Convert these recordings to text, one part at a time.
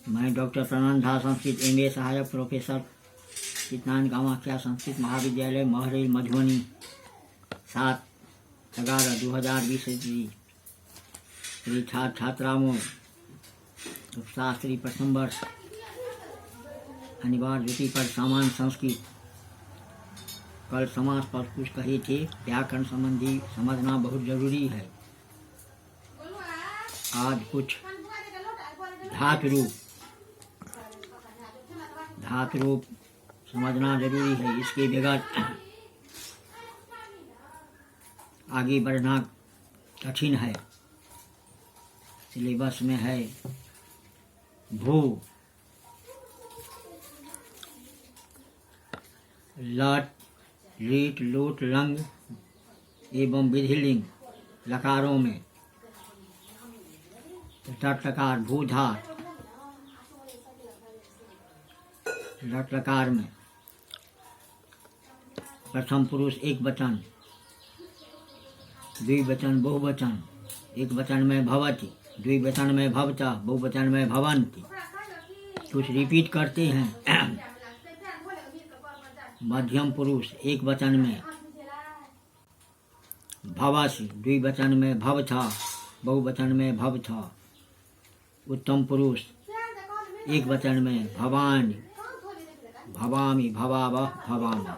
मैं doctor pronoun Jha, Sanskrit MA सहायक professor, चित्तान Kamakhya Sanskrit महाविद्यालय महरेल मधुबनी, 7/11/2020 श्री छात्र छात्राओं शास्त्री प्रथम वर्ष अनिवार्य ड्यूटी पर सामान्य संस्कृत। कल समास पर कुछ कहे थे, व्याकरण संबंधी समझना बहुत जरूरी है। आज कुछ धातु रूप समझना जरूरी है, इसके बगैर आगे बढ़ना कठिन है। सिलेबस में है भू, लट, लीट, लोट, लंग एवं विधिलिंग लकारों में तट लकार भूधात, लट लकार में प्रथम पुरुष एक वचन, द्विवचन बहुवचन, एक वचन में भवति, द्विवचन में भवता, बहुवचन में भवन्ति। कुछ रिपीट करते हैं। मध्यम पुरुष एक वचन में भवसि, द्विवचन में भवथा, बहुवचन में भवथा। उत्तम पुरुष एक वचन में भवानी, भवामी, भवावह, भवामा।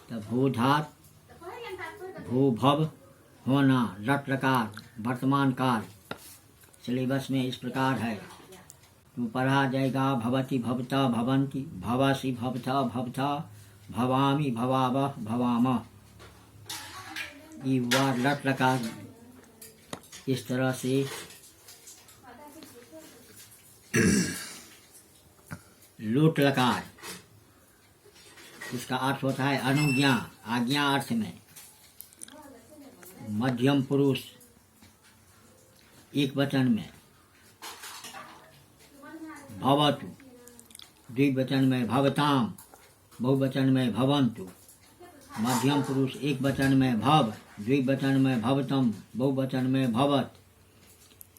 तब भूधात, भूभव होना, लट लकार वर्तमान काल। सिलेबस में इस प्रकार है, तो पढ़ा जाएगा भवति, भवता, भवन्ति, भवसि, भवथा, भवथा, भवामी, भवावह, भवामा। ये हुआ लट लकार। इस तरह से लोट लकार, इसका अर्थ होता है अनुज्ञा, आज्ञा अर्थ में। मध्यम पुरुष एक वचन में भवतु, द्विवचन में भवताम, बहुवचन में भवन्तु। मध्यम पुरुष एक वचन में भव, द्विवचन में भवतम, बहुवचन में भवत।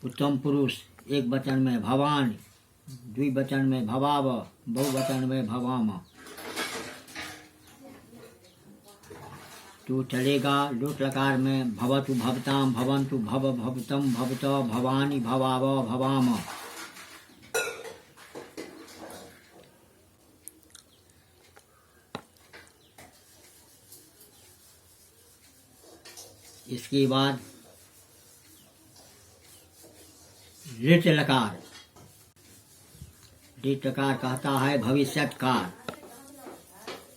उत्तम पुरुष एक वचन में भवानी, द्विवचन में भवाव, बहुवचन में भवामा। तो चलेगा लोट लकार में भवतु, भवताम, भवन्तु, भव, भवतम, भवत, भवानी, भवाव, भवामा। इसके बाद ऋत लकार। ऋत लकार कहता है भविष्यत काल।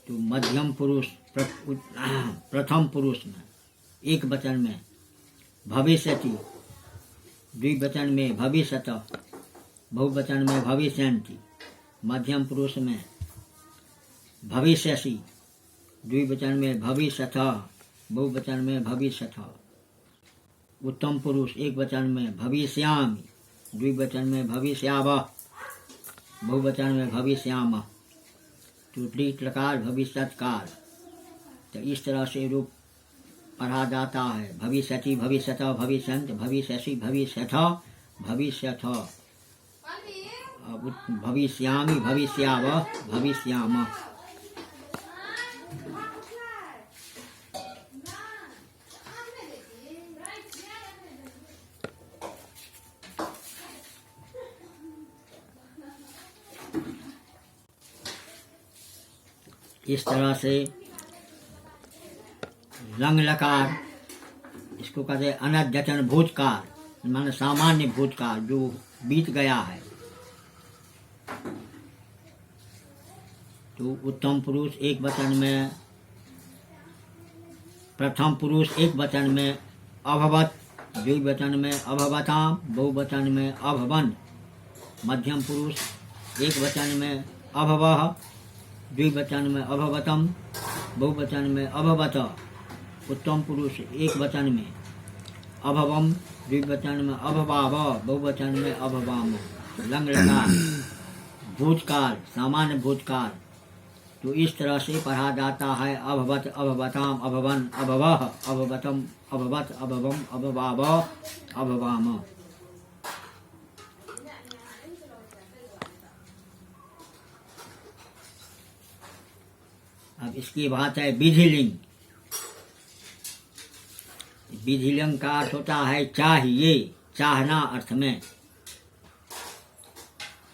तो मध्यम पुरुष प्रथम पुरुष में एक वचन में भविष्यति, द्विवचन में भविष्यत, बहुवचन में भविष्यन्ति। मध्यम पुरुष में भविष्यसि, द्विवचन में भविष्यथ, बहुवचन में भविष्यथ। उत्तम पुरुष एक वचन में भविष्यामि, द्विवचन में भविष्यावः, बहुवचन में भविष्यामः। तो ऋत लकार भविष्यत काल। तो इस तरह से रूप पढ़ा जाता है। भविष्यति, भविष्यत, भविष्यन्त, भविष्यसि, भविष्यथ, भविष्यथ। भविष्यामि, भविष्यावः, भविष्यामः। इस तरह से लंग लकार, इसको कहते हैं अनद्यतन भूतकाल, माने सामान्य भूतकाल जो बीत गया है। तो उत्तम पुरुष एक वचन में, प्रथम पुरुष एक वचन में अभवत, द्विवचन में अभवताम, बहुवचन में अभवन। मध्यम पुरुष एक वचन में अभवः, द्विवचन में अभवतम, बहुवचन में अभवत। उत्तम पुरुष एक वचन में अभवम, द्विवचन में अभवाव, बहुवचन में अभवाम। लंग लकार भूतकाल, सामान्य भूतकाल। तो इस तरह से पढ़ा जाता है अभवत, अभवताम, अभवन, अभवः, अभवतम, अभवत, अभवम, अभवाव, अभवाम। अब इसकी बात है विधिलिंग। विधिलिंग का अर्थ होता है चाहिए, चाहना अर्थ में।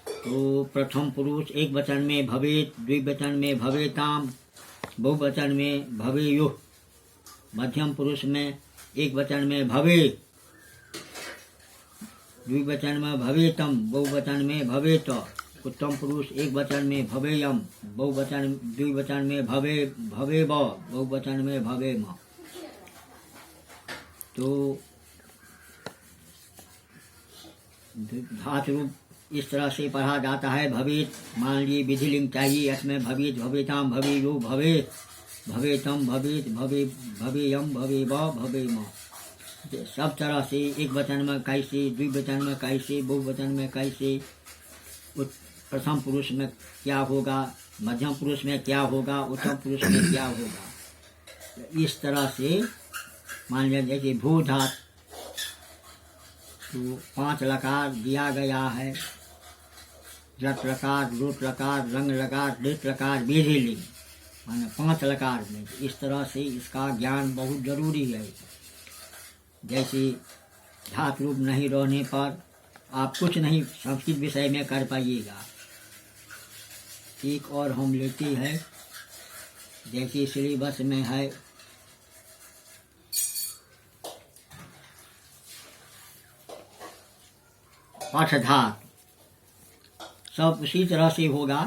तो प्रथम पुरुष एक वचन में भवेत, द्विवचन में भवेताम, बहुवचन में भवेयुः, मध्यम पुरुष में एक वचन में भवे, द्विवचन में भवेतम, बहुवचन में भवेत, उत्तम पुरुष एक वचन में भवेयम, बहुवचन द्विवचन में भवेव, बहुवचन में भवेम। तो धातु रूप इस तरह से पढ़ा जाता है। भवेत मान लीजिए विधिलिंग चाहिए, इसमें भवेत, भवेताम, भवेयो, भवे, भवेतम, भवेत, भवे, भवेयम, भवेव, भवेम। सब तरह से एक वचन में कैसे, द्विवचन में कैसे, बहुवचन में कैसे, प्रथम पुरुष में क्या होगा, मध्यम पुरुष में क्या होगा, उत्तम पुरुष में क्या होगा। इस तरह से मान लिया जैसे भू धात, तो 5 लकार दिया गया है। रट लकार, लूट लकार, रंग लकार, लिट लकार, विधिलिंग, माने 5 लकार में। इस तरह से इसका ज्ञान बहुत जरूरी है। जैसे धातु रूप नहीं रहने पर आप कुछ नहीं संस्कृत विषय में कर पाइएगा। एक और हम लेते हैं, जैसे सिलेबस में है पठधात, सब उसी तरह से होगा।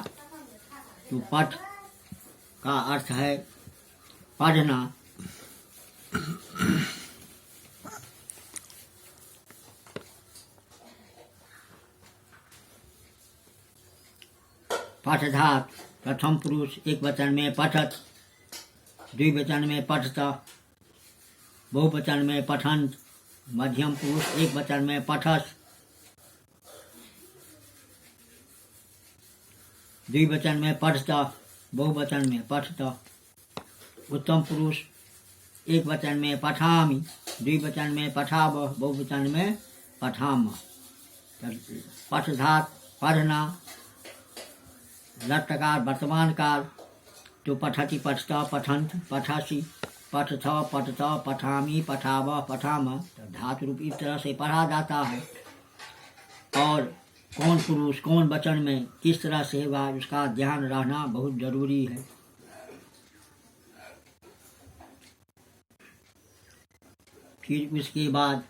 तो पठ का अर्थ है पढ़ना, पठधात प्रथम पुरुष एक वचन में पठत, द्विवचन में पठत, बहुवचन में पठंत, मध्यम पुरुष एक वचन में पठस, द्विवचन में पठता, बहुवचन में पठता, उत्तम पुरुष एक वचन में पठामि, द्विवचन में पठाव, बहुवचन में पठाम। पठधात पढ़ना, लटकार वर्तमान काल, तो पठति, पठता, पठंत, पठासी, पठथ, पठत, पठामी, पठाव, पठाम। तो धातु रूप इस तरह से पढ़ा जाता है। और कौन पुरुष कौन वचन में किस तरह से होगा, उसका ध्यान रहना बहुत जरूरी है। फिर उसके बाद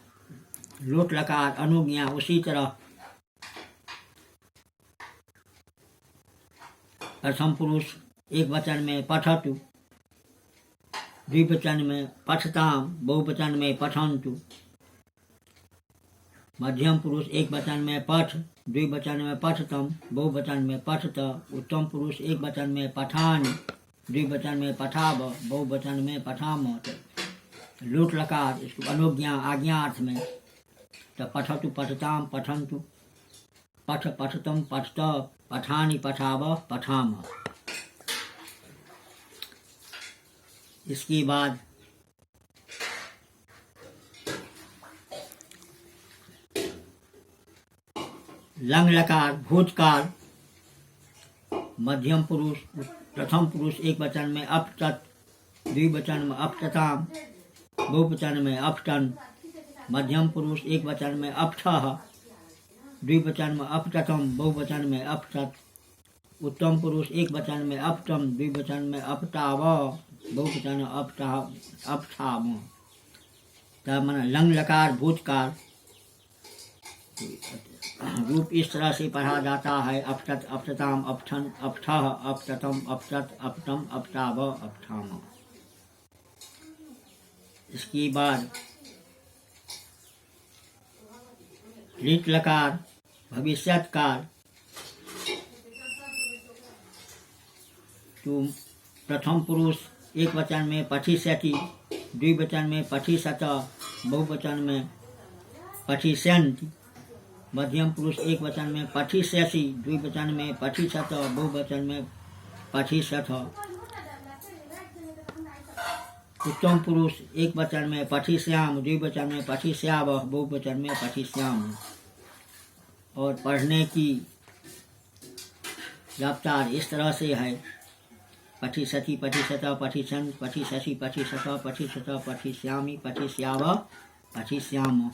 लोट लकार अनुज्ञा, उसी तरह प्रथम पुरुष एक वचन में पठतु, द्विवचन में पठताम, बहुवचन में पठन्तु, मध्यम पुरुष एक वचन में पठ, द्विवचन में पठतम, बहुवचन में पठत, उत्तम पुरुष एक वचन में पठानि, द्विवचन में पठाव, बहुवचन में पठाम। लूट लकार इसको अनुज्ञा आज्ञा अर्थ में, तो पठतु, पठताम, पठन्तु, पठ, पठतम, पठत, पठानि, पठाव, पठाम। इसके बाद लंग लकार भूतकाल, मध्यम पुरुष प्रथम पुरुष एक वचन में अपतत, द्विवचन में अपतताम, बहुवचन में अपतन, मध्यम पुरुष एक वचन में अपठः, द्विवचन में अपततम, बहुवचन में अपतत, उत्तम पुरुष एक वचन में अपतम, द्विवचन में अपताव, बहुवचन में अपठाम। तब मन लंग लकार भूतकाल रूप इस तरह से पढ़ा जाता है। अपतत, अपतताम, अपठन, अपठः, अपततम, अपतत, अपतम, अपताव, अपठाम। इसके बाद लिट लकार भविष्यत काल, तो प्रथम पुरुष एक वचन में पठिष्यति, द्विवचन में पठिष्यत, बहुवचन में पठिष्यन्ति, मध्यम पुरुष एक वचन में पठिष्यसि, द्विवचन में पठिष्यत, बहुवचन में पठिष्यथ, उत्तम पुरुष एक वचन में पठिष्याम, द्विवचन में पठिष्याव, बहुवचन में पठिष्याम। और पढ़ने की रफ्तार इस तरह से है। पठिष्यति पठिष्यत पठिष्यन् पठिष्यसि पठिष्यत पठिष्यत पठिष्यामि पठिष्याव पठिष्याम।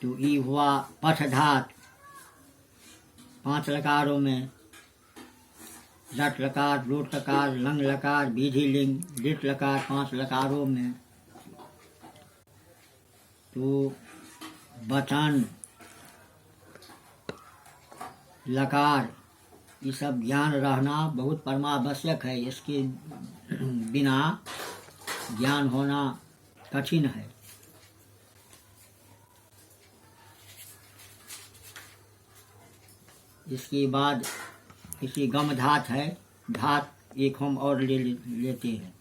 तो ई हुआ पठ धातु। 5 लकारों में लट लकार, लोट लकार, लंग लकार, बीधी लिंग, लिट लकार 5 लकारों में। तो वचन, लकार, ये सब ज्ञान रहना बहुत परमावश्यक है। इसके बिना ज्ञान होना कठिन है। इसके बाद किसी गम धात है। धात एक हम और लेते हैं।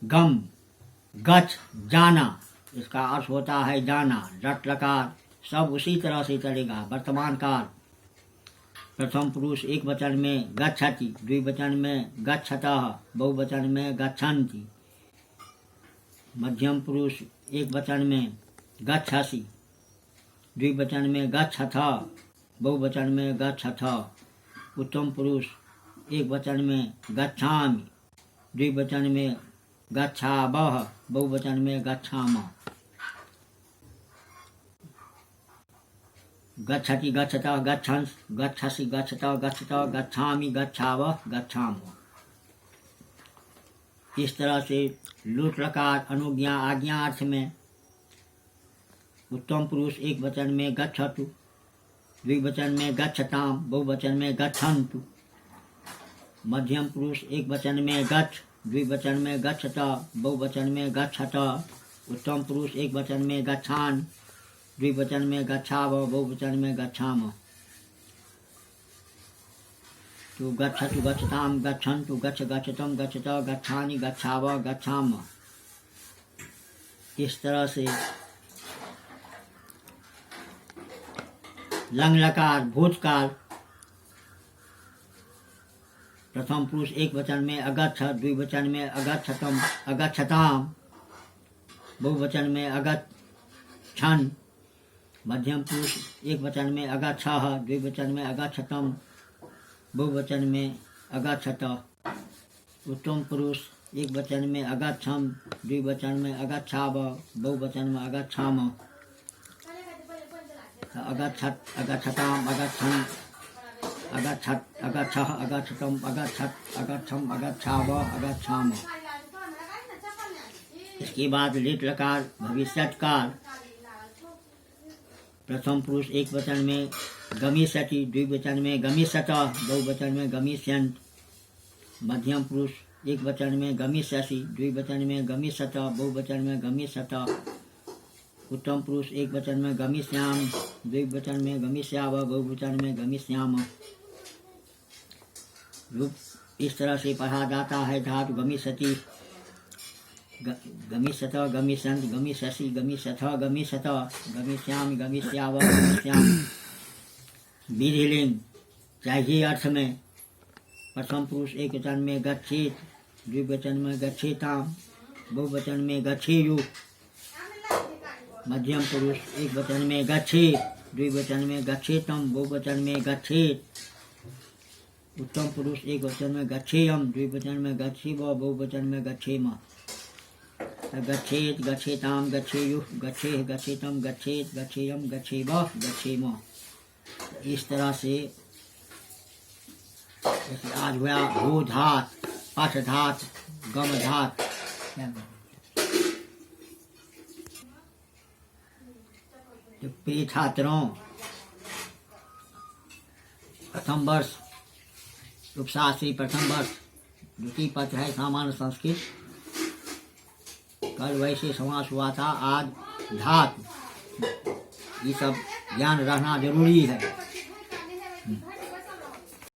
गम, गच, जाना, इसका अर्थ होता है जाना। लट लकार सब उसी तरह से चलेगा। वर्तमान काल प्रथम पुरुष एक वचन में गच्छति, द्विवचन में गच्छतः, बहुवचन में गच्छन्ति। मध्यम पुरुष एक वचन में गच्छसि, द्विवचन में गच्छथ, बहुवचन में गच्छथ। उत्तम पुरुष एक वचन में गच्छामि, द्विवचन में गच्छावः, बहुवचन में गच्छामः। गच्छति गच्छतः गच्छंस, गच्छसि गच्छतः गच्छतः, गच्छामि गच्छावः गच्छामः। इस तरह से लुट लकार अनुज्ञा आज्ञा अर्थ में उत्तम पुरुष एक वचन में गच्छतु, द्विवचन में गच्छताम, बहुवचन में गच्छन्तु। मध्यम पुरुष एक वचन में गच्छ, द्विवचन में गच्छत, बहुवचन में गच्छत। उत्तम पुरुष एक वचन में गच्छान, द्विवचन में गच्छाव, बहुवचन में गच्छाम। तो गच्छतु गच्छताम, गच्छन्तु, गच्छ गच्छतम, गच्छत, गच्छानि गच्छाव गच्छाम। इस तरह से लंग लकार भूतकाल प्रथम पुरुष एक वचन में अगच्छ, द्विवचन में अगच्छतम अगच्छताम, बहुवचन में अगच्छन्। मध्यम पुरुष एक वचन में अगच्छः, द्विवचन में अगच्छतम, बहुवचन में अगच्छत। उत्तम पुरुष एक वचन में अगच्छम, द्विवचन में अगच्छाव, बहुवचन में अगच्छाम। अगच्छत अगच्छताम अगच्छन्, अगच्छत अगच्छः अगच्छतम अगच्छत अगच्छम अगच्छाव अगच्छाम। इसके बाद लिट लकार भविष्यत काल प्रथम पुरुष एक वचन में गमिष्यति, द्विवचन में गमिष्यत, बहुवचन में गमिष्यन्त। मध्यम पुरुष एक वचन में गमिष्यसि, द्विवचन में गमिष्यत, बहुवचन में गमिष्यत। उत्तम पुरुष एक वचन में गमिष्याम, द्विवचन में गमिष्याव, बहुवचन में गमिष्याम। रूप इस तरह से पढ़ा जाता है। धातु गमिष्यति, गमिष्यत, गमिष्यन्त, गमिष्यसि, गमिष्यथ, गमिष्यत, गमिष्यामि, गमिष्याव, गमिष्यामि। विधिलिंग चाहिए अर्थ में प्रथम पुरुष एक वचन में गच्छेत, द्विवचन में गच्छेताम, बहुवचन में गच्छेयु। मध्यम पुरुष एक वचन में गच्छे, द्विवचन में गच्छेतम, बहुवचन में गच्छेत। उत्तम पुरुष एक वचन में गच्छेयम, द्विवचन में गच्छेव, बहुवचन में गच्छेम। गच्छेत, गच्छेताम, गच्छेयुः, गच्छेः, गच्छेतम, गच्छेत, गच्छेयम, गच्छेव, गच्छेम। इस तरह से आज हुआ भू धात, पठ धात, गम धात। तो प्रिय छात्रों, प्रथम वर्ष उपशास्त्री प्रथम वर्ष द्वितीय पत्र है सामान्य संस्कृत। कल वैसे समास हुआ था, आज धातु। ये सब ज्ञान रहना जरूरी है।